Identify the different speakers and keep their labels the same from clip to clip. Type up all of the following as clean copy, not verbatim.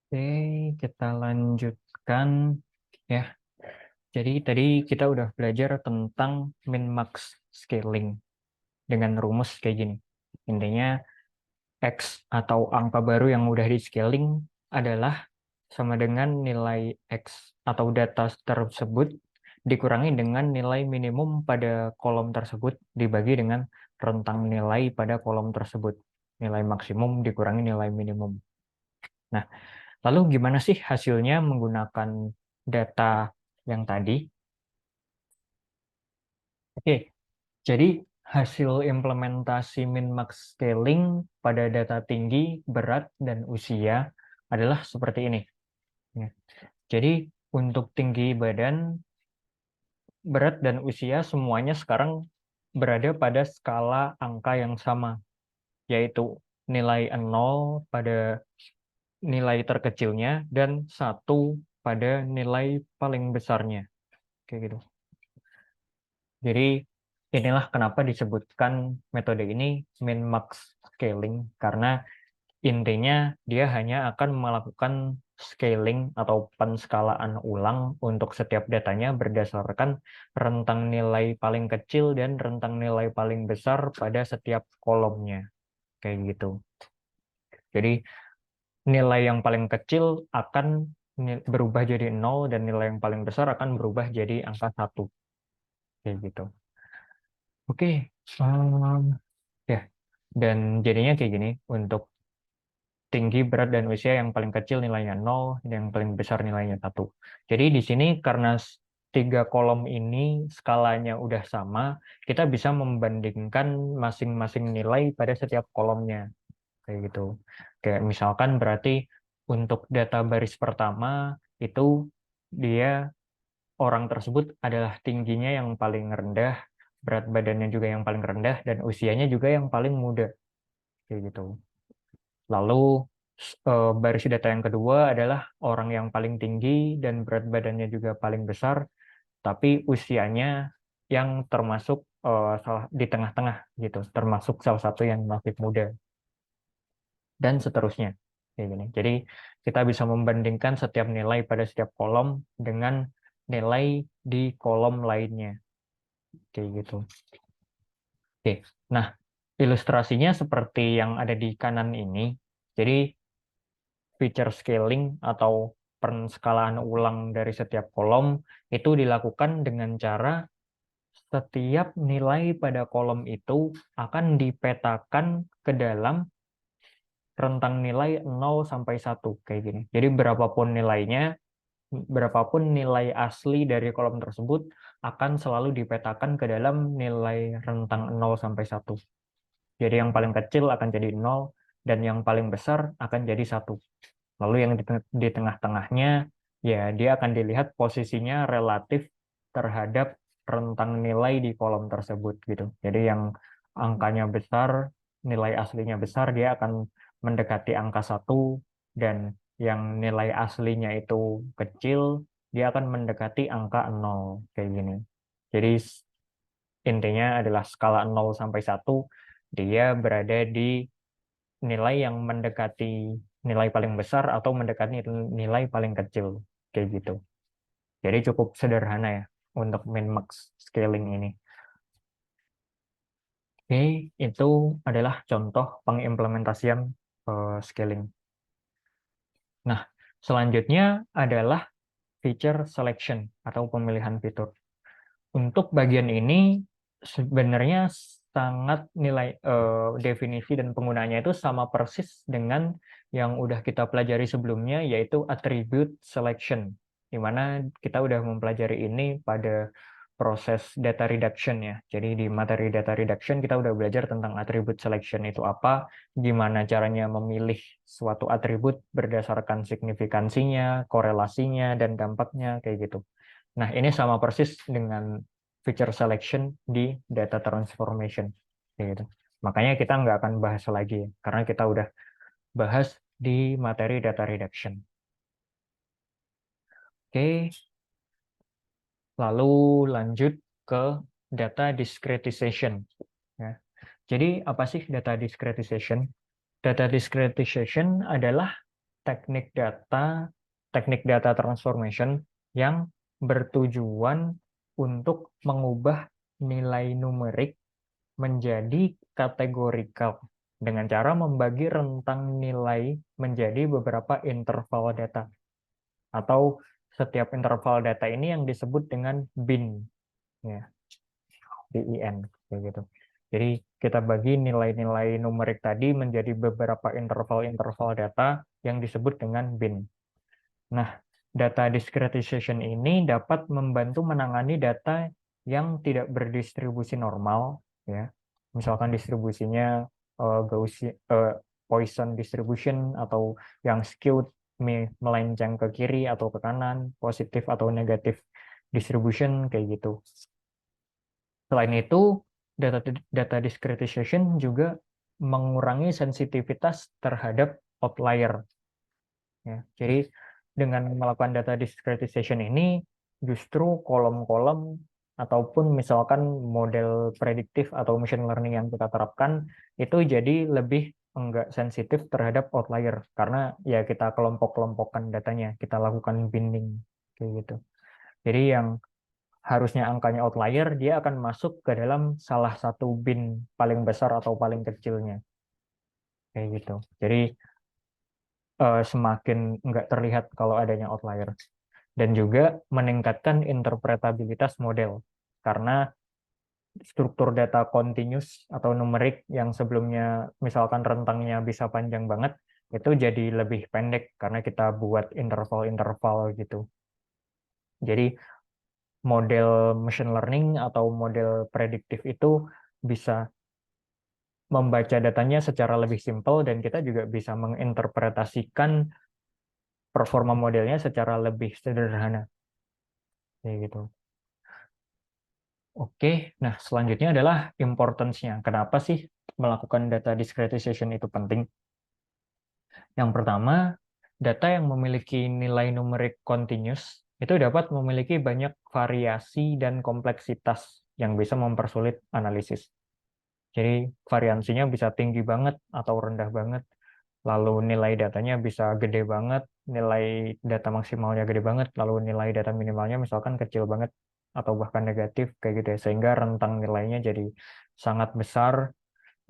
Speaker 1: Oke, kita lanjutkan ya. Jadi tadi kita udah belajar tentang min-max scaling dengan rumus kayak gini. Intinya X atau angka baru yang udah di scaling adalah sama dengan nilai X atau data tersebut dikurangi dengan nilai minimum pada kolom tersebut dibagi dengan rentang nilai pada kolom tersebut. Nilai maksimum dikurangi nilai minimum. Nah, lalu gimana sih hasilnya menggunakan data yang tadi? Oke, jadi hasil implementasi min-max scaling pada data tinggi, berat, dan usia adalah seperti ini. Ya. Jadi untuk tinggi badan, berat, dan usia semuanya sekarang berada pada skala angka yang sama, yaitu nilai 0 pada nilai terkecilnya dan 1 pada nilai paling besarnya. Kayak gitu. Jadi inilah kenapa disebutkan metode ini min-max scaling, karena intinya dia hanya akan melakukan scaling atau penskalaan ulang untuk setiap datanya berdasarkan rentang nilai paling kecil dan rentang nilai paling besar pada setiap kolomnya. Kayak gitu. Jadi nilai yang paling kecil akan berubah jadi 0 dan nilai yang paling besar akan berubah jadi angka 1. Kayak gitu. Oke, ya. Dan jadinya kayak gini, untuk tinggi, berat, dan usia yang paling kecil nilainya 0, yang paling besar nilainya 1. Jadi di sini karena tiga kolom ini skalanya udah sama, kita bisa membandingkan masing-masing nilai pada setiap kolomnya. Kayak gitu. Kayak misalkan berarti untuk data baris pertama itu dia orang tersebut adalah tingginya yang paling rendah, berat badannya juga yang paling rendah, dan usianya juga yang paling muda. Kayak gitu. Lalu baris data yang kedua adalah orang yang paling tinggi dan berat badannya juga paling besar, tapi usianya yang termasuk di tengah-tengah gitu, termasuk salah satu yang masih muda dan seterusnya. Kayak gini. Jadi kita bisa membandingkan setiap nilai pada setiap kolom dengan nilai di kolom lainnya. Kayak gitu. Oke. Nah, ilustrasinya seperti yang ada di kanan ini. Jadi feature scaling atau penskalaan ulang dari setiap kolom itu dilakukan dengan cara setiap nilai pada kolom itu akan dipetakan ke dalam rentang nilai 0 sampai 1 kayak gini. Jadi berapapun nilainya, berapapun nilai asli dari kolom tersebut akan selalu dipetakan ke dalam nilai rentang 0 sampai 1. Jadi yang paling kecil akan jadi 0 dan yang paling besar akan jadi 1. Lalu yang di tengah-tengahnya, ya dia akan dilihat posisinya relatif terhadap rentang nilai di kolom tersebut gitu. Jadi yang angkanya besar, nilai aslinya besar, dia akan mendekati angka 1, dan yang nilai aslinya itu kecil, dia akan mendekati angka 0 kayak gini. Jadi intinya adalah skala 0 sampai 1, dia berada di nilai yang mendekati nilai paling besar atau mendekati nilai paling kecil kayak gitu. Jadi cukup sederhana ya untuk min-max scaling ini. Oke, itu adalah contoh pengimplementasian scaling. Nah, selanjutnya adalah feature selection atau pemilihan fitur. Untuk bagian ini sebenarnya sangat nilai definisi dan penggunaannya itu sama persis dengan yang udah kita pelajari sebelumnya, yaitu attribute selection, di mana kita udah mempelajari ini pada proses data reduction ya. Jadi di materi data reduction kita udah belajar tentang attribute selection itu apa, gimana caranya memilih suatu atribut berdasarkan signifikansinya, korelasinya, dan dampaknya kayak gitu. Nah, ini sama persis dengan feature selection di data transformation. Kayak gitu. Makanya kita nggak akan bahas lagi, karena kita udah bahas di materi data reduction. Oke, lalu lanjut ke data discretization. Ya. Jadi, apa sih data discretization? Data discretization adalah teknik data transformation yang bertujuan untuk mengubah nilai numerik menjadi kategorikal dengan cara membagi rentang nilai menjadi beberapa interval data, atau setiap interval data ini yang disebut dengan bin, ya, bin, kayak gitu. Jadi kita bagi nilai-nilai numerik tadi menjadi beberapa interval-interval data yang disebut dengan bin. Nah, data discretization ini dapat membantu menangani data yang tidak berdistribusi normal, ya. Misalkan distribusinya Poisson distribution, atau yang skewed, melenceng ke kiri atau ke kanan, positif atau negatif distribution, kayak gitu. Selain itu, data discretization juga mengurangi sensitivitas terhadap outlier. Ya, jadi dengan melakukan data discretization ini, justru kolom-kolom ataupun misalkan model prediktif atau machine learning yang kita terapkan itu jadi lebih enggak sensitif terhadap outlier, karena ya kita kelompok-kelompokkan datanya, kita lakukan binning kayak gitu. Jadi yang harusnya angkanya outlier, dia akan masuk ke dalam salah satu bin paling besar atau paling kecilnya. Kayak gitu. Jadi semakin nggak terlihat kalau adanya outlier. Dan juga meningkatkan interpretabilitas model. Karena struktur data continuous atau numerik yang sebelumnya misalkan rentangnya bisa panjang banget, itu jadi lebih pendek karena kita buat interval-interval gitu. Jadi model machine learning atau model prediktif itu bisa membaca datanya secara lebih simpel, dan kita juga bisa menginterpretasikan performa modelnya secara lebih sederhana. Kayak gitu. Oke, nah selanjutnya adalah importance-nya. Kenapa sih melakukan data discretization itu penting? Yang pertama, data yang memiliki nilai numerik continuous itu dapat memiliki banyak variasi dan kompleksitas yang bisa mempersulit analisis. Jadi variansinya bisa tinggi banget atau rendah banget. Lalu nilai datanya bisa gede banget, nilai data maksimalnya gede banget, lalu nilai data minimalnya misalkan kecil banget atau bahkan negatif kayak gitu ya, sehingga rentang nilainya jadi sangat besar.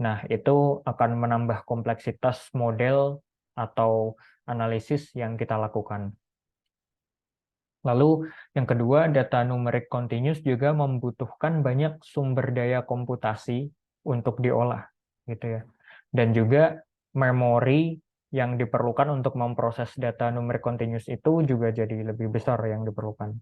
Speaker 1: Nah, itu akan menambah kompleksitas model atau analisis yang kita lakukan. Lalu yang kedua, data numerik continuous juga membutuhkan banyak sumber daya komputasi untuk diolah, gitu ya. Dan juga memori yang diperlukan untuk memproses data numerik continuous itu juga jadi lebih besar yang diperlukan.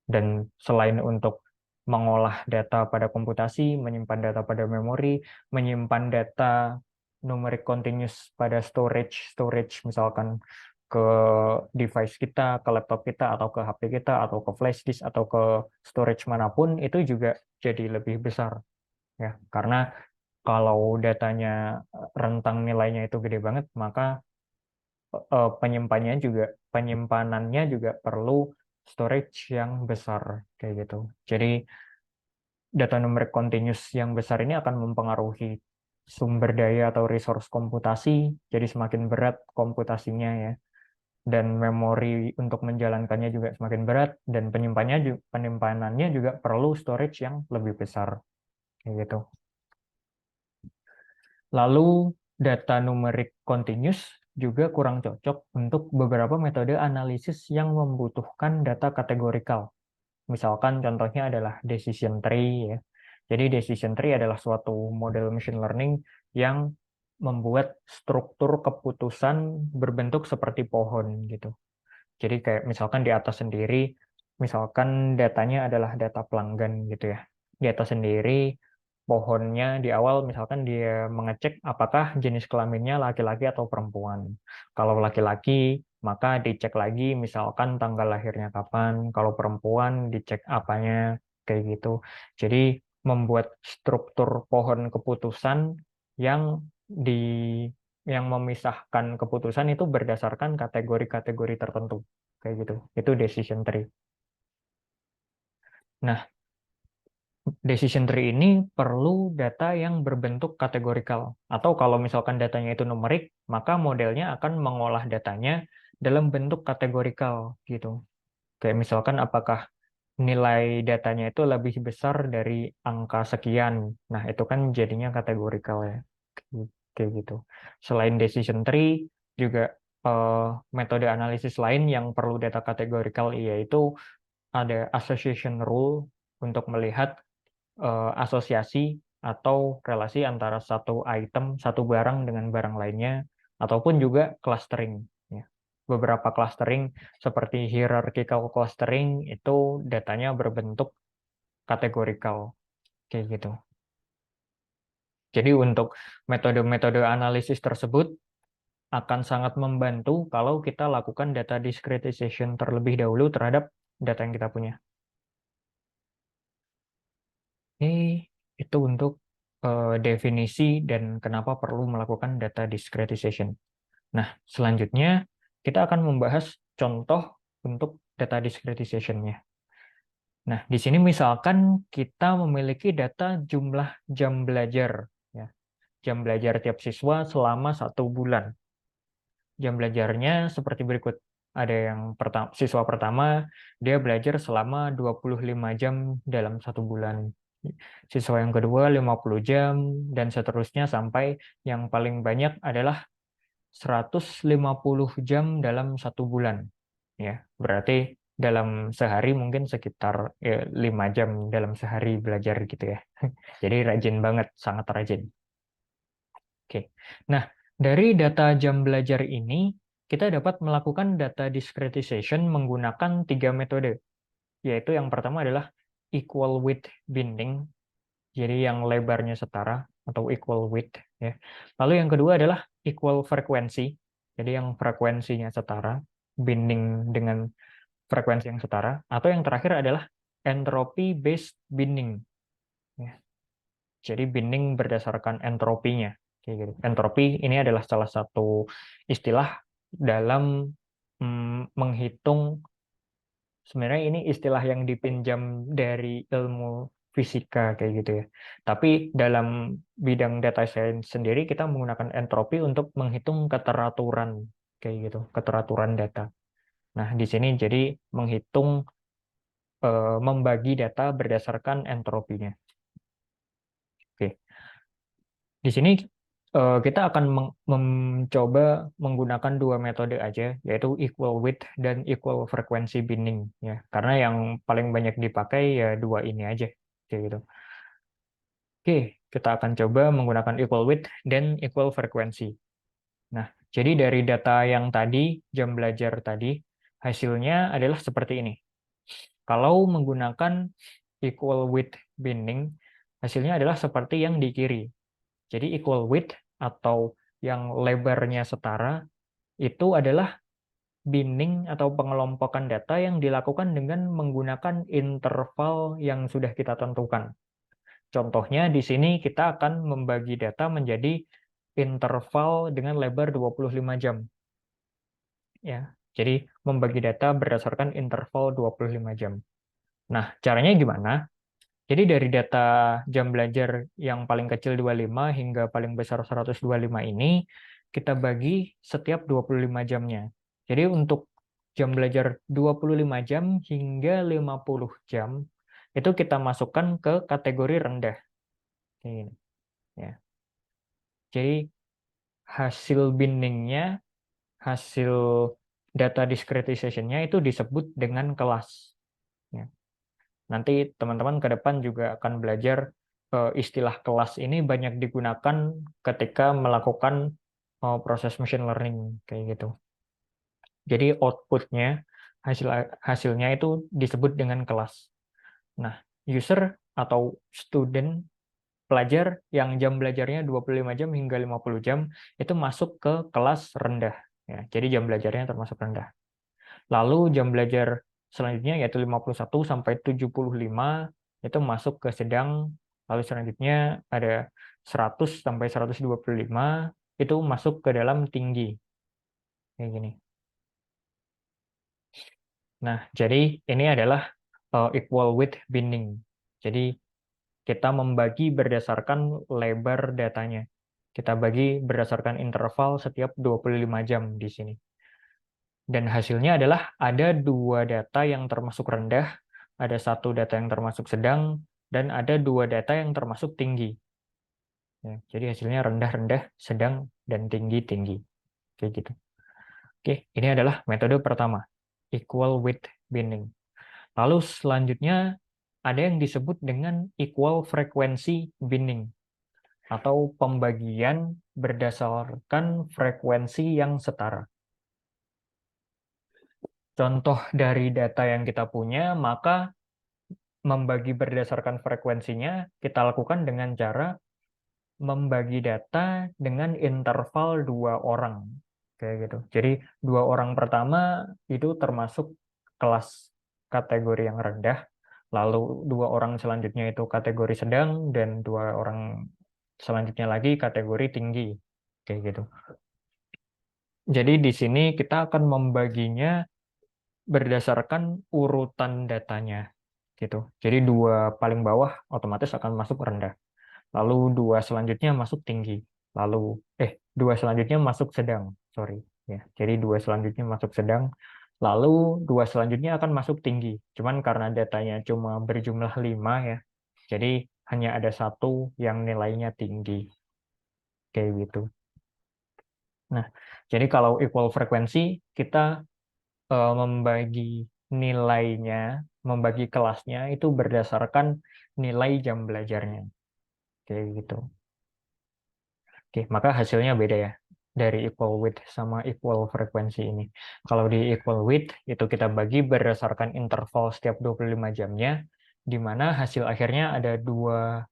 Speaker 1: Dan selain untuk mengolah data pada komputasi, menyimpan data pada memori, menyimpan data numerik continuous pada storage misalkan ke device kita, ke laptop kita, atau ke HP kita, atau ke flash disk, atau ke storage manapun, itu juga jadi lebih besar, ya. Karena kalau datanya rentang nilainya itu gede banget, maka penyimpanannya juga perlu storage yang besar kayak gitu. Jadi data numerik continuous yang besar ini akan mempengaruhi sumber daya atau resource komputasi, jadi semakin berat komputasinya, ya. Dan memori untuk menjalankannya juga semakin berat, dan penyimpanannya juga perlu storage yang lebih besar kayak gitu. Lalu data numerik continuous juga kurang cocok untuk beberapa metode analisis yang membutuhkan data kategorikal. Misalkan contohnya adalah decision tree, ya. Jadi decision tree adalah suatu model machine learning yang membuat struktur keputusan berbentuk seperti pohon gitu. Jadi kayak misalkan di atas sendiri, misalkan datanya adalah data pelanggan gitu ya. Di atas sendiri, pohonnya di awal misalkan dia mengecek apakah jenis kelaminnya laki-laki atau perempuan. Kalau laki-laki, maka dicek lagi misalkan tanggal lahirnya kapan. Kalau perempuan, dicek apanya, kayak gitu. Jadi membuat struktur pohon keputusan yang di yang memisahkan keputusan itu berdasarkan kategori-kategori tertentu kayak gitu. Itu decision tree. Nah, decision tree ini perlu data yang berbentuk kategorikal. Atau kalau misalkan datanya itu numerik, maka modelnya akan mengolah datanya dalam bentuk kategorikal gitu. Kayak misalkan apakah nilai datanya itu lebih besar dari angka sekian. Nah, itu kan jadinya kategorikal ya. Kayak gitu. Selain decision tree, juga metode analisis lain yang perlu data kategorikal yaitu ada association rule untuk melihat asosiasi atau relasi antara satu item, satu barang dengan barang lainnya, ataupun juga clustering. Ya. Beberapa clustering seperti hierarchical clustering itu datanya berbentuk kategorikal, kayak gitu. Jadi untuk metode-metode analisis tersebut akan sangat membantu kalau kita lakukan data discretization terlebih dahulu terhadap data yang kita punya. Ini itu untuk definisi dan kenapa perlu melakukan data discretization. Nah, selanjutnya kita akan membahas contoh untuk data discretization-nya. Nah, di sini misalkan kita memiliki data jumlah jam belajar, ya, jam belajar tiap siswa selama 1 bulan. Jam belajarnya seperti berikut. Ada yang pertama, siswa pertama, dia belajar selama 25 jam dalam 1 bulan. Siswa yang kedua 50 jam, dan seterusnya sampai yang paling banyak adalah 150 jam dalam 1 bulan. Ya, berarti dalam sehari mungkin sekitar 5 jam dalam sehari belajar gitu ya. Jadi rajin banget, sangat rajin. Oke. Nah, dari data jam belajar ini, kita dapat melakukan data discretization menggunakan 3 metode, yaitu yang pertama adalah equal width binding, jadi yang lebarnya setara atau equal width ya. Lalu yang kedua adalah equal frequency, jadi yang frekuensinya setara, binding dengan frekuensi yang setara, atau yang terakhir adalah entropy based binding ya. Jadi binding berdasarkan entropinya. Kayak gitu. Entropi ini adalah salah satu istilah dalam menghitung, sebenarnya ini istilah yang dipinjam dari ilmu fisika kayak gitu ya. Tapi dalam bidang data science sendiri kita menggunakan entropi untuk menghitung keteraturan kayak gitu, keteraturan data. Nah, di sini jadi menghitung membagi data berdasarkan entropinya. Oke. Di sini kita akan mencoba menggunakan 2 metode aja, yaitu equal width dan equal frequency binding ya. Karena yang paling banyak dipakai ya 2 ini aja, kayak gitu. Oke, kita akan coba menggunakan equal width dan equal frequency. Nah, jadi dari data yang tadi, jam belajar tadi, hasilnya adalah seperti ini. Kalau menggunakan equal width binding, hasilnya adalah seperti yang di kiri. Jadi equal width atau yang lebarnya setara itu adalah binding atau pengelompokan data yang dilakukan dengan menggunakan interval yang sudah kita tentukan. Contohnya di sini kita akan membagi data menjadi interval dengan lebar 25 jam. Ya. Jadi membagi data berdasarkan interval 25 jam. Nah, caranya gimana? Jadi dari data jam belajar yang paling kecil 25 hingga paling besar 125 ini, kita bagi setiap 25 jamnya. Jadi untuk jam belajar 25 jam hingga 50 jam, itu kita masukkan ke kategori rendah. Ini, ya. Jadi hasil bindingnya, hasil data discretization-nya itu disebut dengan kelas. Ya. Nanti teman-teman ke depan juga akan belajar istilah kelas ini banyak digunakan ketika melakukan proses machine learning kayak gitu. Jadi outputnya, hasilnya itu disebut dengan kelas. Nah, user atau student, pelajar yang jam belajarnya 25 jam hingga 50 jam itu masuk ke kelas rendah. Ya, jadi jam belajarnya termasuk rendah. Lalu jam belajar selanjutnya yaitu 51 sampai 75 itu masuk ke sedang. Lalu selanjutnya ada 100 sampai 125 itu masuk ke dalam tinggi. Kayak gini. Nah, jadi ini adalah equal width binding. Jadi kita membagi berdasarkan lebar datanya. Kita bagi berdasarkan interval setiap 25 jam di sini. Dan hasilnya adalah ada dua data yang termasuk rendah, ada satu data yang termasuk sedang, dan ada dua data yang termasuk tinggi. Ya, jadi hasilnya rendah-rendah, sedang, dan tinggi-tinggi. Kayak gitu. Oke, ini adalah metode pertama, equal width binning. Lalu selanjutnya ada yang disebut dengan equal frequency binning atau pembagian berdasarkan frekuensi yang setara. Contoh dari data yang kita punya, maka membagi berdasarkan frekuensinya kita lakukan dengan cara membagi data dengan interval dua orang. Kayak gitu. Jadi dua orang pertama itu termasuk kelas kategori yang rendah, lalu dua orang selanjutnya itu kategori sedang, dan dua orang selanjutnya lagi kategori tinggi. Kayak gitu. Jadi di sini kita akan membaginya berdasarkan urutan datanya. Gitu. Jadi dua paling bawah otomatis akan masuk rendah. Lalu dua selanjutnya masuk tinggi. Lalu dua selanjutnya masuk sedang. Sorry. Ya. Jadi dua selanjutnya masuk sedang. Lalu dua selanjutnya akan masuk tinggi. Cuman karena datanya cuma berjumlah 5 ya. Jadi hanya ada satu yang nilainya tinggi. Kayak gitu. Nah, jadi kalau equal frekuensi, kita membagi nilainya, membagi kelasnya itu berdasarkan nilai jam belajarnya. Kayak gitu. Oke, maka hasilnya beda ya dari equal width sama equal frekuensi ini. Kalau di equal width itu kita bagi berdasarkan interval setiap 25 jamnya, di mana hasil akhirnya ada dua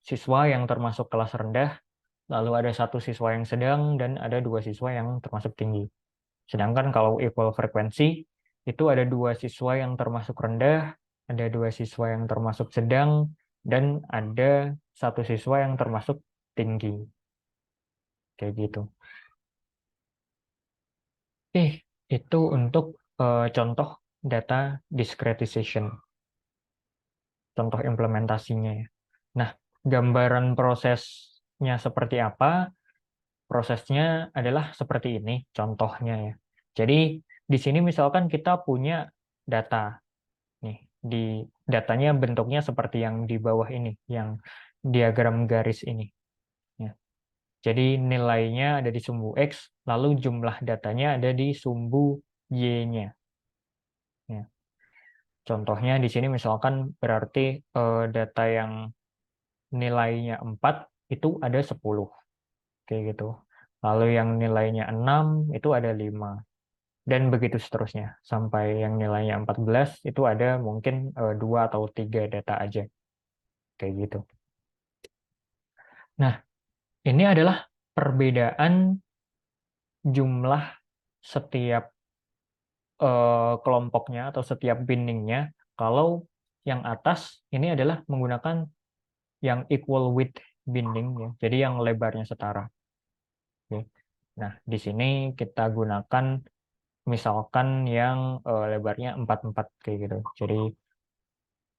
Speaker 1: siswa yang termasuk kelas rendah, lalu ada satu siswa yang sedang, dan ada dua siswa yang termasuk tinggi. Sedangkan kalau equal frekuensi, itu ada dua siswa yang termasuk rendah, ada dua siswa yang termasuk sedang, dan ada satu siswa yang termasuk tinggi. Kayak gitu. Itu untuk contoh data discretization, contoh implementasinya ya. Nah, gambaran prosesnya seperti apa? Prosesnya adalah seperti ini, contohnya ya. Jadi di sini misalkan kita punya data nih, di datanya bentuknya seperti yang di bawah ini, yang diagram garis ini. Ya. Jadi nilainya ada di sumbu X, lalu jumlah datanya ada di sumbu Y-nya. Ya. Contohnya di sini misalkan berarti data yang nilainya 4 itu ada 10. Kayak gitu. Lalu yang nilainya 6 itu ada 5. Dan begitu seterusnya. Sampai yang nilainya 14 itu ada mungkin 2 atau 3 data aja. Kayak gitu. Nah, ini adalah perbedaan jumlah setiap kelompoknya atau setiap bindingnya. Kalau yang atas ini adalah menggunakan yang equal width binding ya. Jadi yang lebarnya setara. Oke. Nah, di sini kita gunakan misalkan yang lebarnya 4 kayak gitu. Jadi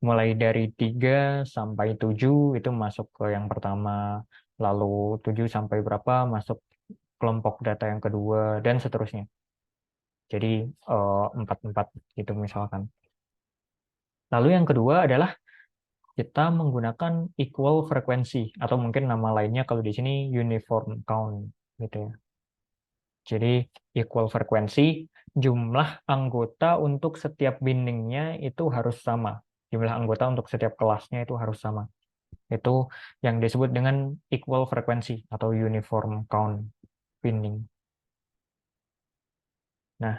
Speaker 1: mulai dari 3 sampai 7 itu masuk ke yang pertama, lalu 7 sampai berapa masuk kelompok data yang kedua, dan seterusnya. Jadi 4 gitu misalkan. Lalu yang kedua adalah kita menggunakan equal frekuensi, atau mungkin nama lainnya kalau di sini uniform count gitu ya. Jadi equal frekuensi, jumlah anggota untuk setiap bindingnya itu harus sama. Jumlah anggota untuk setiap kelasnya itu harus sama. Itu yang disebut dengan equal frekuensi atau uniform count binding. Nah,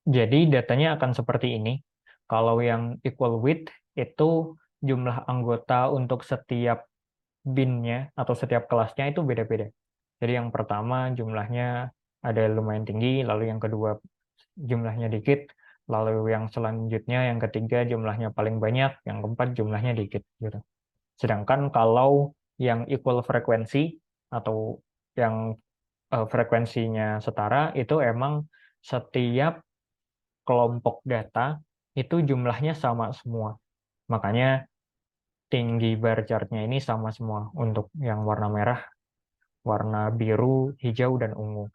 Speaker 1: jadi datanya akan seperti ini. Kalau yang equal width itu jumlah anggota untuk setiap binnya atau setiap kelasnya itu beda-beda. Jadi yang pertama jumlahnya ada lumayan tinggi, lalu yang kedua jumlahnya dikit, lalu yang selanjutnya yang ketiga jumlahnya paling banyak, yang keempat jumlahnya dikit gitu. Sedangkan kalau yang equal frekuensi atau yang frekuensinya setara itu emang setiap kelompok data itu jumlahnya sama semua. Makanya tinggi bar chartnya ini sama semua untuk yang warna merah, warna biru, hijau, dan ungu.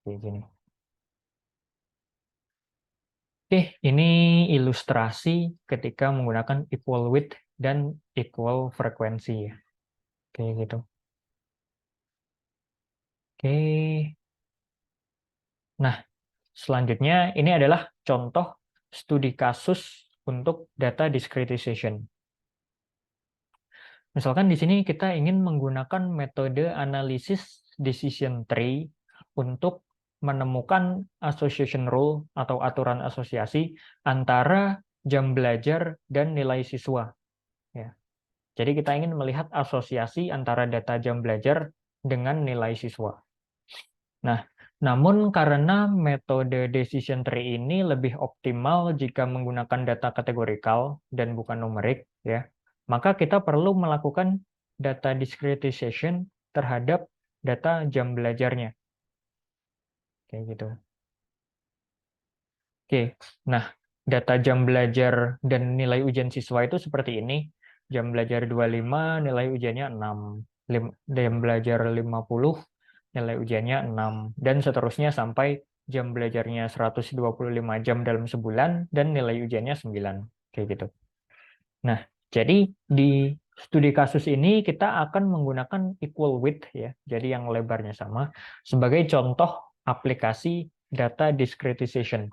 Speaker 1: Kayak gini. Oke, ini ilustrasi ketika menggunakan equal width dan equal frekuensi ya. Kayak gitu. Oke. Nah, selanjutnya ini adalah contoh studi kasus untuk data discretization. Misalkan di sini kita ingin menggunakan metode analisis decision tree untuk menemukan association rule atau aturan asosiasi antara jam belajar dan nilai siswa. Ya. Jadi kita ingin melihat asosiasi antara data jam belajar dengan nilai siswa. Nah, namun karena metode decision tree ini lebih optimal jika menggunakan data kategorikal dan bukan numerik, ya, maka kita perlu melakukan data discretization terhadap data jam belajarnya. Kayak gitu. Oke, nah data jam belajar dan nilai ujian siswa itu seperti ini. Jam belajar 25, nilai ujiannya 6. Jam belajar 50, nilai ujiannya 6. Dan seterusnya sampai jam belajarnya 125 jam dalam sebulan, dan nilai ujiannya 9. Kayak gitu. Nah, jadi di studi kasus ini kita akan menggunakan equal width, ya, jadi yang lebarnya sama, sebagai contoh aplikasi data discretization.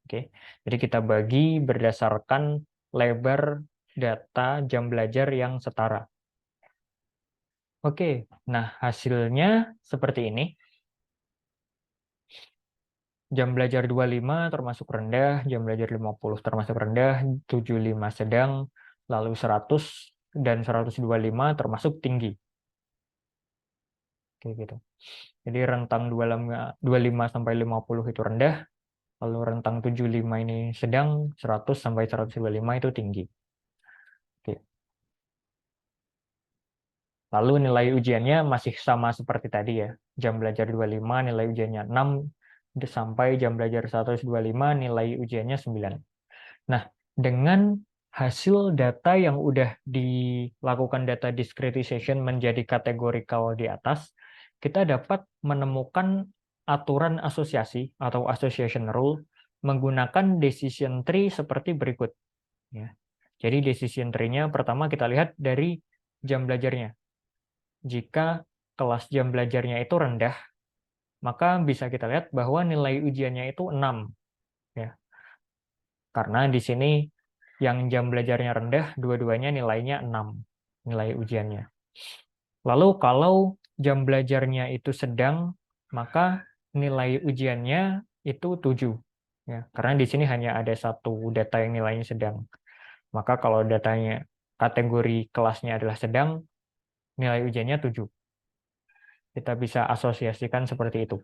Speaker 1: Oke, jadi kita bagi berdasarkan lebar data jam belajar yang setara. Oke, nah hasilnya seperti ini. Jam belajar 25 termasuk rendah, jam belajar 50 termasuk rendah, 75 sedang, lalu 100 dan 125 termasuk tinggi. Oke, gitu. Jadi rentang 25 sampai 50 itu rendah, lalu rentang 75 ini sedang, 100 sampai 125 itu tinggi. Oke. Lalu nilai ujiannya masih sama seperti tadi ya. Jam belajar 25 nilai ujiannya 6 sampai jam belajar 125 nilai ujiannya 9. Nah, dengan hasil data yang udah dilakukan data discretization menjadi kategorikal di atas, kita dapat menemukan aturan asosiasi atau association rule menggunakan decision tree seperti berikut. Ya. Jadi decision tree-nya pertama kita lihat dari jam belajarnya. Jika kelas jam belajarnya itu rendah, maka bisa kita lihat bahwa nilai ujiannya itu 6. Ya. Karena di sini yang jam belajarnya rendah, dua-duanya nilainya 6, nilai ujiannya. Lalu kalau jam belajarnya itu sedang, maka nilai ujiannya itu 7. Ya, karena di sini hanya ada satu data yang nilainya sedang. Maka kalau datanya kategori kelasnya adalah sedang, nilai ujiannya 7. Kita bisa asosiasikan seperti itu.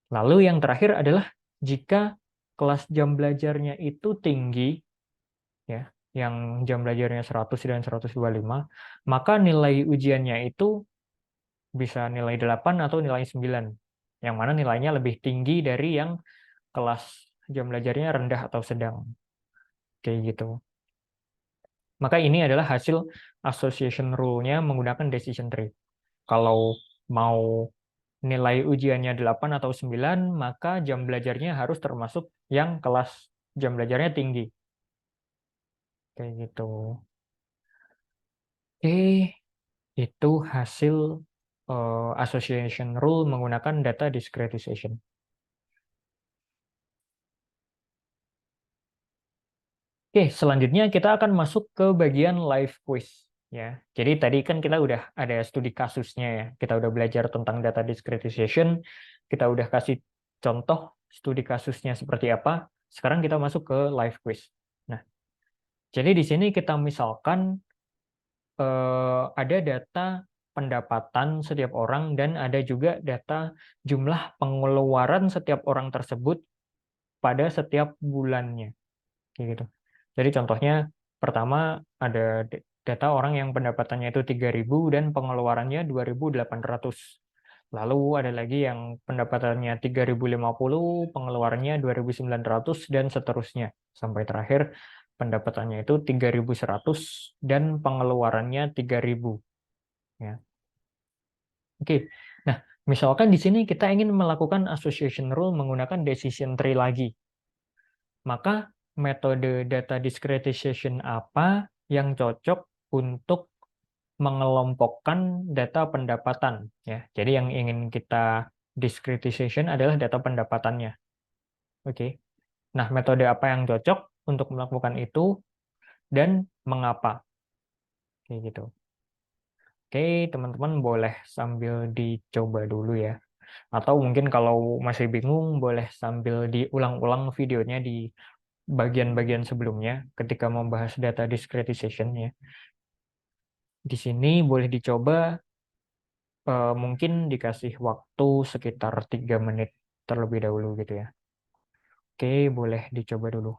Speaker 1: Lalu yang terakhir adalah jika kelas jam belajarnya itu tinggi, ya, yang jam belajarnya 100 dan 125, maka nilai ujiannya itu bisa nilai 8 atau nilai 9, yang mana nilainya lebih tinggi dari yang kelas jam belajarnya rendah atau sedang. Kayak gitu. Maka ini adalah hasil association rule-nya menggunakan decision tree. Kalau mau nilai ujiannya 8 atau 9, maka jam belajarnya harus termasuk yang kelas jam belajarnya tinggi. Kayak gitu. Oke, itu hasil association rule menggunakan data discretization. Oke, selanjutnya kita akan masuk ke bagian live quiz. Ya, jadi tadi kan kita udah ada studi kasusnya ya. Kita udah belajar tentang data discretization. Kita udah kasih contoh studi kasusnya seperti apa. Sekarang kita masuk ke live quiz. Nah, jadi di sini kita misalkan ada data pendapatan setiap orang dan ada juga data jumlah pengeluaran setiap orang tersebut pada setiap bulannya. Kayak gitu. Jadi contohnya pertama ada data orang yang pendapatannya itu 3.000 dan pengeluarannya 2.800. Lalu ada lagi yang pendapatannya 3.050, pengeluarannya 2.900 dan seterusnya sampai terakhir Pendapatannya itu 3.100 dan pengeluarannya 3.000. Ya. Oke. Nah, misalkan di sini kita ingin melakukan association rule menggunakan decision tree lagi. Maka metode data discretization apa yang cocok untuk mengelompokkan data pendapatan, ya. Jadi yang ingin kita discretization adalah data pendapatannya. Oke. Nah, metode apa yang cocok untuk melakukan itu dan mengapa? Kayak gitu. Oke, teman-teman boleh sambil dicoba dulu ya. Atau mungkin kalau masih bingung, boleh sambil diulang-ulang videonya di bagian-bagian sebelumnya ketika membahas data discretization ya. Di sini boleh dicoba, mungkin dikasih waktu sekitar 3 menit terlebih dahulu gitu ya. Oke, boleh dicoba dulu.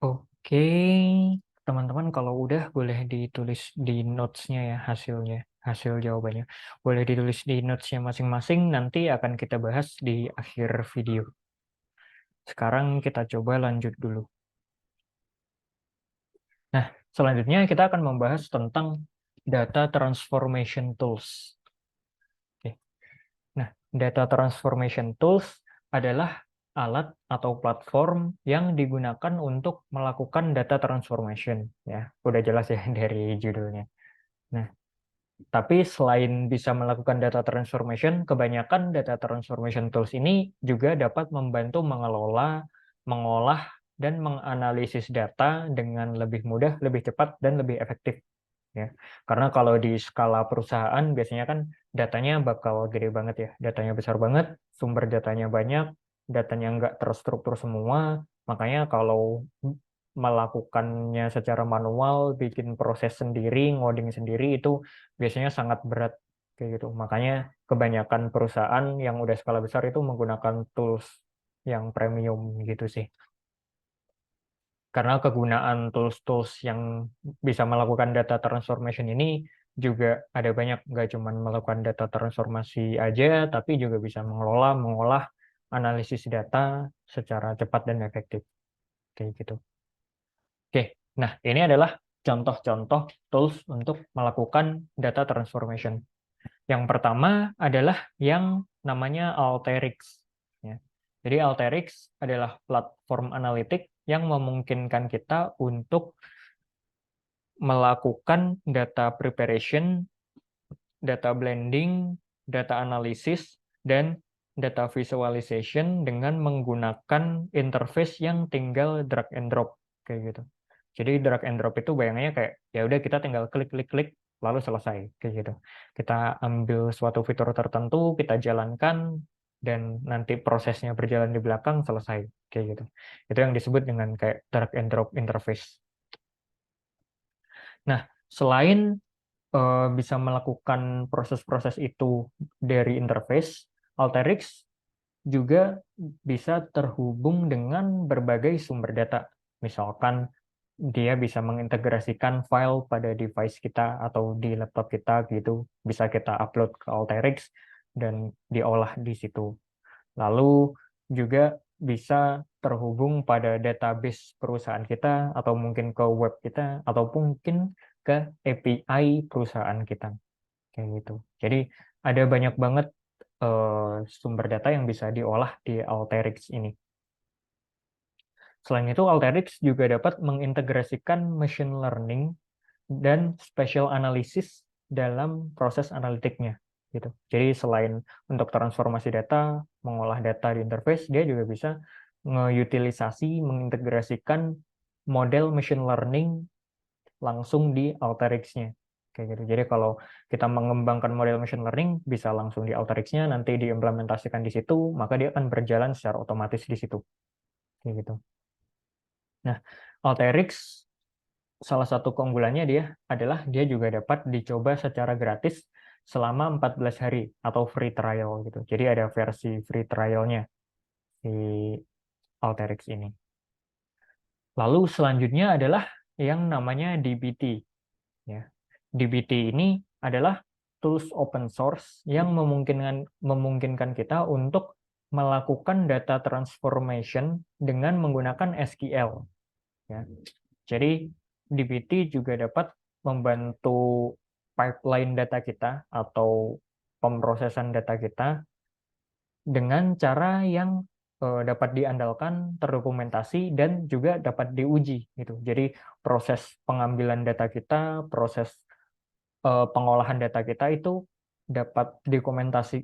Speaker 1: Oke, teman-teman kalau udah boleh ditulis di notes-nya ya hasilnya, hasil jawabannya. Boleh ditulis di notes-nya masing-masing, nanti akan kita bahas di akhir video. Sekarang kita coba lanjut dulu. Nah, selanjutnya kita akan membahas tentang data transformation tools. Oke. Nah, data transformation tools adalah alat atau platform yang digunakan untuk melakukan data transformation. Ya, udah jelas ya dari judulnya. Nah, tapi selain bisa melakukan data transformation, kebanyakan data transformation tools ini juga dapat membantu mengelola, mengolah, dan menganalisis data dengan lebih mudah, lebih cepat, dan lebih efektif. Ya, karena kalau di skala perusahaan biasanya kan datanya bakal gede banget ya, datanya besar banget, sumber datanya banyak, datanya nggak terstruktur semua, makanya kalau melakukannya secara manual, bikin proses sendiri, ngoding sendiri itu biasanya sangat berat kayak gitu. Makanya kebanyakan perusahaan yang udah skala besar itu menggunakan tools yang premium gitu sih. Karena kegunaan tools-tools yang bisa melakukan data transformation ini juga ada banyak, nggak cuma melakukan data transformasi aja, tapi juga bisa mengelola, mengolah, analisis data secara cepat dan efektif. Kayak gitu. Oke, nah ini adalah contoh-contoh tools untuk melakukan data transformation. Yang pertama adalah yang namanya Alteryx. Ya. Jadi Alteryx adalah platform analitik yang memungkinkan kita untuk melakukan data preparation, data blending, data analysis, dan data visualization dengan menggunakan interface yang tinggal drag and drop kayak gitu. Jadi drag and drop itu bayangannya kayak ya udah kita tinggal klik lalu selesai kayak gitu. Kita ambil suatu fitur tertentu, kita jalankan dan nanti prosesnya berjalan di belakang selesai kayak gitu. Itu yang disebut dengan kayak drag and drop interface. Nah, selain bisa melakukan proses-proses itu dari interface, Alteryx juga bisa terhubung dengan berbagai sumber data. Misalkan dia bisa mengintegrasikan file pada device kita atau di laptop kita gitu, bisa kita upload ke Alteryx dan diolah di situ. Lalu juga bisa terhubung pada database perusahaan kita atau mungkin ke web kita atau mungkin ke API perusahaan kita kayak gitu. Jadi ada banyak banget sumber data yang bisa diolah di Alteryx ini. Selain itu, Alteryx juga dapat mengintegrasikan machine learning dan spatial analysis dalam proses analitiknya. Gitu. Jadi selain untuk transformasi data, mengolah data di interface, dia juga bisa mengutilisasi, mengintegrasikan model machine learning langsung di Alteryx-nya. Kayak gitu. Jadi kalau kita mengembangkan model machine learning, bisa langsung di Alteryx-nya, nanti diimplementasikan di situ, maka dia akan berjalan secara otomatis di situ. Kayak gitu. Nah, Alteryx salah satu keunggulannya dia adalah dia juga dapat dicoba secara gratis selama 14 hari atau free trial gitu. Jadi ada versi free trialnya di Alteryx ini. Lalu selanjutnya adalah yang namanya dbt. Ya. dbt ini adalah tools open source yang memungkinkan kita untuk melakukan data transformation dengan menggunakan SQL. Ya. Jadi dbt juga dapat membantu pipeline data kita atau pemrosesan data kita dengan cara yang dapat diandalkan, terdokumentasi, dan juga dapat diuji. Gitu. Jadi proses pengambilan data kita, proses pengolahan data kita itu dapat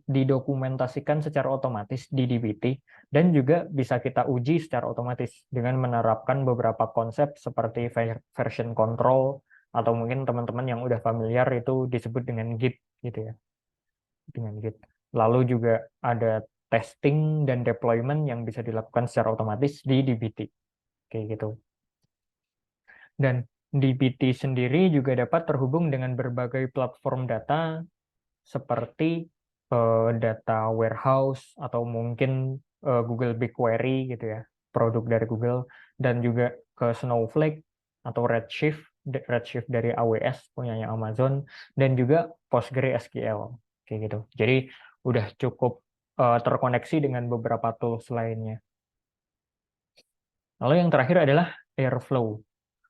Speaker 1: didokumentasikan secara otomatis di dbt dan juga bisa kita uji secara otomatis dengan menerapkan beberapa konsep seperti version control atau mungkin teman-teman yang udah familiar itu disebut dengan Git gitu ya, dengan Git. Lalu juga ada testing dan deployment yang bisa dilakukan secara otomatis di dbt kayak gitu. Dan dbt sendiri juga dapat terhubung dengan berbagai platform data seperti data warehouse atau mungkin Google BigQuery gitu ya, produk dari Google, dan juga ke Snowflake atau Redshift dari AWS punyanya Amazon, dan juga PostgreSQL kayak gitu. Jadi udah cukup terkoneksi dengan beberapa tools lainnya. Lalu yang terakhir adalah Airflow.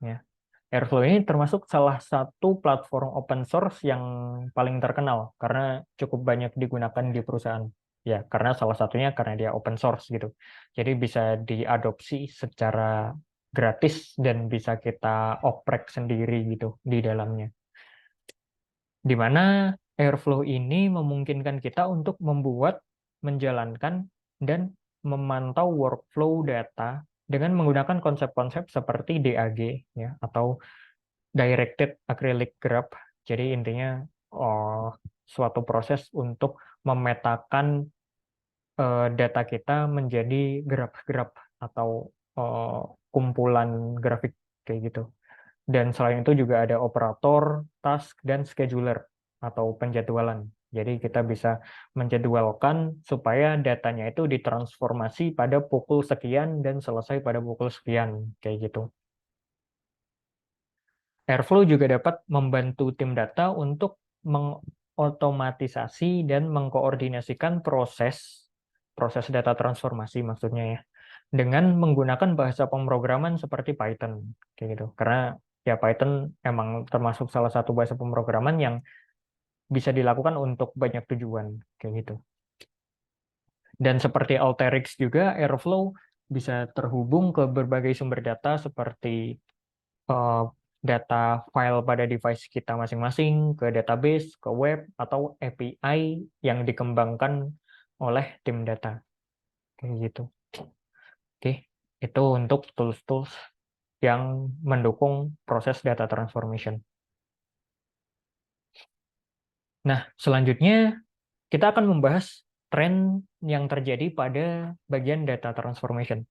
Speaker 1: Ya. Airflow ini termasuk salah satu platform open source yang paling terkenal karena cukup banyak digunakan di perusahaan. Ya, karena salah satunya karena dia open source gitu. Jadi bisa diadopsi secara gratis dan bisa kita oprek sendiri gitu di dalamnya. Di mana Airflow ini memungkinkan kita untuk membuat, menjalankan, dan memantau workflow data dengan menggunakan konsep-konsep seperti DAG ya, atau Directed Acyclic Graph. Jadi intinya suatu proses untuk memetakan data kita menjadi graf-graf atau kumpulan grafik kayak gitu. Dan selain itu juga ada operator, task, dan scheduler atau penjadwalan. Jadi kita bisa menjadwalkan supaya datanya itu ditransformasi pada pukul sekian dan selesai pada pukul sekian kayak gitu. Airflow juga dapat membantu tim data untuk mengotomatisasi dan mengkoordinasikan proses data transformasi maksudnya ya, dengan menggunakan bahasa pemrograman seperti Python kayak gitu. Karena ya Python emang termasuk salah satu bahasa pemrograman yang bisa dilakukan untuk banyak tujuan kayak gitu. Dan seperti Alteryx juga, Airflow bisa terhubung ke berbagai sumber data seperti eh, data file pada device kita masing-masing, ke database, ke web, atau API yang dikembangkan oleh tim data. Kayak gitu. Oke, itu untuk tools-tools yang mendukung proses data transformation. Nah, selanjutnya kita akan membahas tren yang terjadi pada bagian data transformation.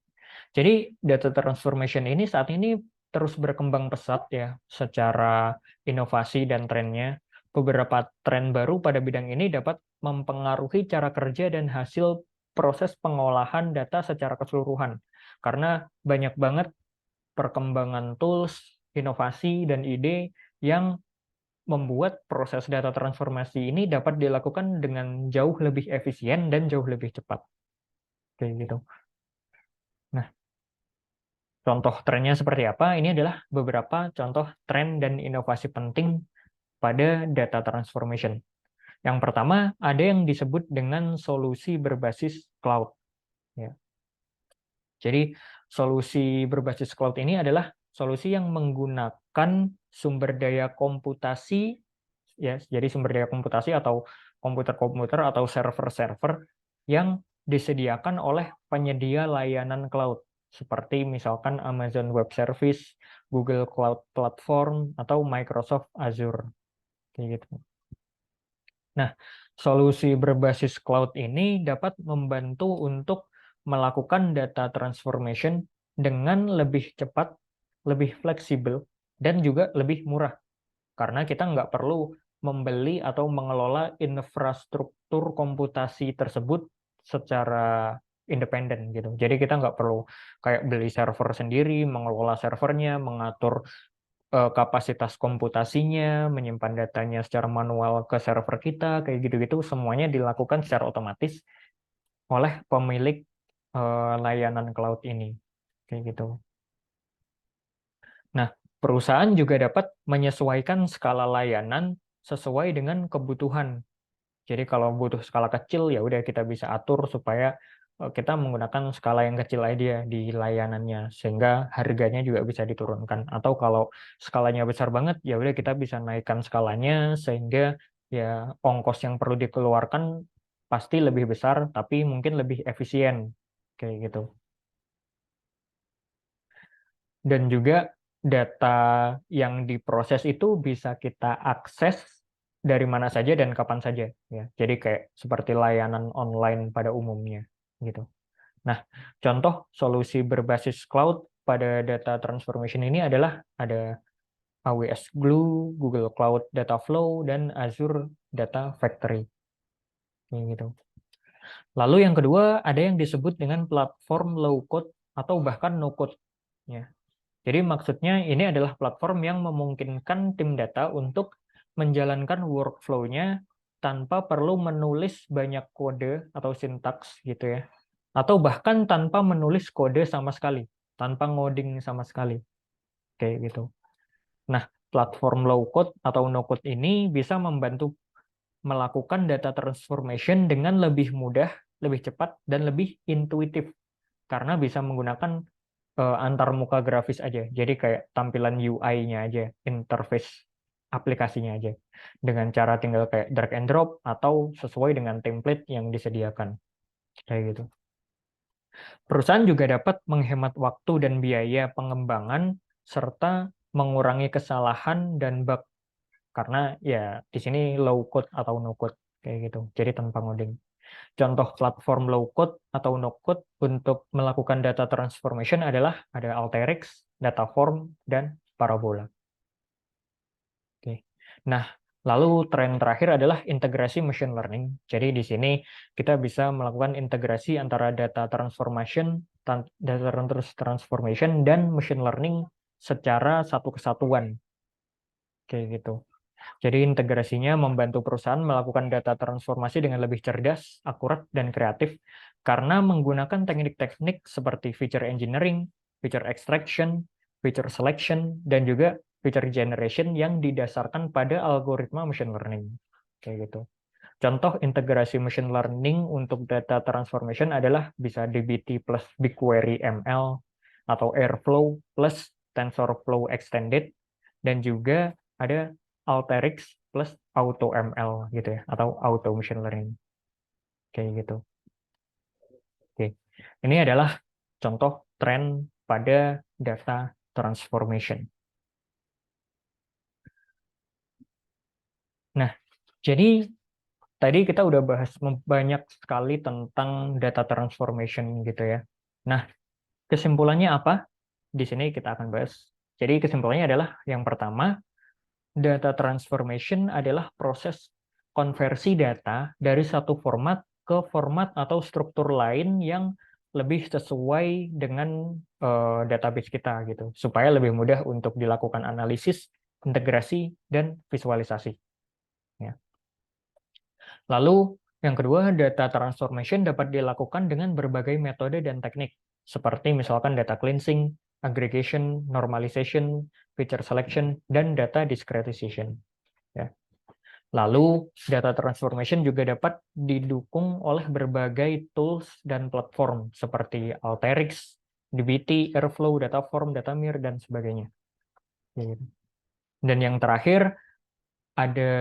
Speaker 1: Jadi data transformation ini saat ini terus berkembang pesat ya secara inovasi dan trennya. Beberapa tren baru pada bidang ini dapat mempengaruhi cara kerja dan hasil proses pengolahan data secara keseluruhan. Karena banyak banget perkembangan tools, inovasi, dan ide yang membuat proses data transformasi ini dapat dilakukan dengan jauh lebih efisien dan jauh lebih cepat. Kayak gitu. Nah, contoh trennya seperti apa? Ini adalah beberapa contoh tren dan inovasi penting pada data transformation. Yang pertama, ada yang disebut dengan solusi berbasis cloud. Ya. Jadi, solusi berbasis cloud ini adalah solusi yang menggunakan sumber daya komputasi, ya, jadi sumber daya komputasi atau komputer-komputer atau server-server yang disediakan oleh penyedia layanan cloud seperti misalkan Amazon Web Service, Google Cloud Platform, atau Microsoft Azure. Kayak gitu. Nah, solusi berbasis cloud ini dapat membantu untuk melakukan data transformation dengan lebih cepat, lebih fleksibel, dan juga lebih murah. Karena kita nggak perlu membeli atau mengelola infrastruktur komputasi tersebut secara independen gitu. Jadi kita nggak perlu kayak beli server sendiri, mengelola servernya, mengatur kapasitas komputasinya, menyimpan datanya secara manual ke server kita, kayak gitu-gitu, semuanya dilakukan secara otomatis oleh pemilik layanan cloud ini. Kayak gitu. Nah, perusahaan juga dapat menyesuaikan skala layanan sesuai dengan kebutuhan. Jadi kalau butuh skala kecil, ya udah kita bisa atur supaya kita menggunakan skala yang kecil aja di layanannya, sehingga harganya juga bisa diturunkan. Atau kalau skalanya besar banget, ya udah kita bisa naikkan skalanya, sehingga ya ongkos yang perlu dikeluarkan pasti lebih besar, tapi mungkin lebih efisien. Kayak gitu. Dan juga data yang diproses itu bisa kita akses dari mana saja dan kapan saja ya. Jadi kayak seperti layanan online pada umumnya gitu. Nah, contoh solusi berbasis cloud pada data transformation ini adalah ada AWS Glue, Google Cloud Data Flow, dan Azure Data Factory. Kayak gitu. Lalu yang kedua ada yang disebut dengan platform low code atau bahkan no code ya. Jadi maksudnya ini adalah platform yang memungkinkan tim data untuk menjalankan workflow-nya tanpa perlu menulis banyak kode atau sintaks gitu ya. Atau bahkan tanpa menulis kode sama sekali, tanpa ngoding sama sekali. Kayak gitu. Nah, platform low code atau no code ini bisa membantu melakukan data transformation dengan lebih mudah, lebih cepat, dan lebih intuitif karena bisa menggunakan antar muka grafis aja. Jadi kayak tampilan UI-nya aja, interface aplikasinya aja. Dengan cara tinggal kayak drag and drop atau sesuai dengan template yang disediakan. Kayak gitu. Perusahaan juga dapat menghemat waktu dan biaya pengembangan serta mengurangi kesalahan dan bug karena ya di sini low code atau no code kayak gitu. Jadi tanpa ngoding. Contoh platform low code atau no code untuk melakukan data transformation adalah ada Alteryx, Dataform, dan Parabola. Oke. Nah, lalu tren terakhir adalah integrasi machine learning. Jadi di sini kita bisa melakukan integrasi antara data transformation dan machine learning secara satu kesatuan. Kayak gitu. Jadi integrasinya membantu perusahaan melakukan data transformasi dengan lebih cerdas, akurat, dan kreatif karena menggunakan teknik-teknik seperti feature engineering, feature extraction, feature selection, dan juga feature generation yang didasarkan pada algoritma machine learning. Kayak gitu. Contoh integrasi machine learning untuk data transformation adalah bisa dbt plus BigQuery ML atau Airflow plus TensorFlow Extended, dan juga ada Alteryx plus AutoML gitu ya, atau Auto Machine Learning. Kayak gitu. Oke. Ini adalah contoh tren pada data transformation. Nah, jadi tadi kita udah bahas banyak sekali tentang data transformation gitu ya. Nah, kesimpulannya apa? Di sini kita akan bahas. Jadi kesimpulannya adalah yang pertama, data transformation adalah proses konversi data dari satu format ke format atau struktur lain yang lebih sesuai dengan database kita gitu, supaya lebih mudah untuk dilakukan analisis, integrasi, dan visualisasi. Ya. Lalu yang kedua, data transformation dapat dilakukan dengan berbagai metode dan teknik, seperti misalkan data cleansing, aggregation, normalization, feature selection, dan data discretization. Ya. Lalu, data transformation juga dapat didukung oleh berbagai tools dan platform seperti Alteryx, dbt, Airflow, Dataform, Datamir, dan sebagainya. Dan yang terakhir, ada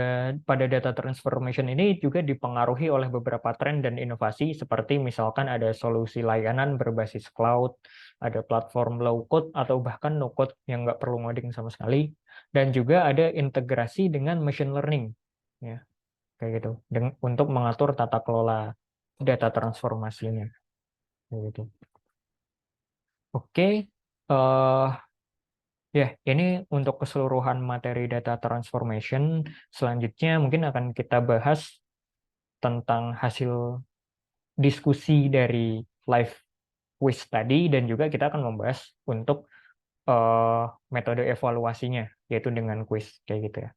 Speaker 1: pada data transformation ini juga dipengaruhi oleh beberapa tren dan inovasi, seperti misalkan ada solusi layanan berbasis cloud, ada platform low code atau bahkan no code yang nggak perlu ngoding sama sekali, dan juga ada integrasi dengan machine learning, ya kayak gitu, untuk mengatur tata kelola data transformasinya, kayak gitu. Oke, ya ini untuk keseluruhan materi data transformation. Selanjutnya mungkin akan kita bahas tentang hasil diskusi dari live quiz tadi, dan juga kita akan membahas untuk metode evaluasinya, yaitu dengan quiz kayak gitu ya.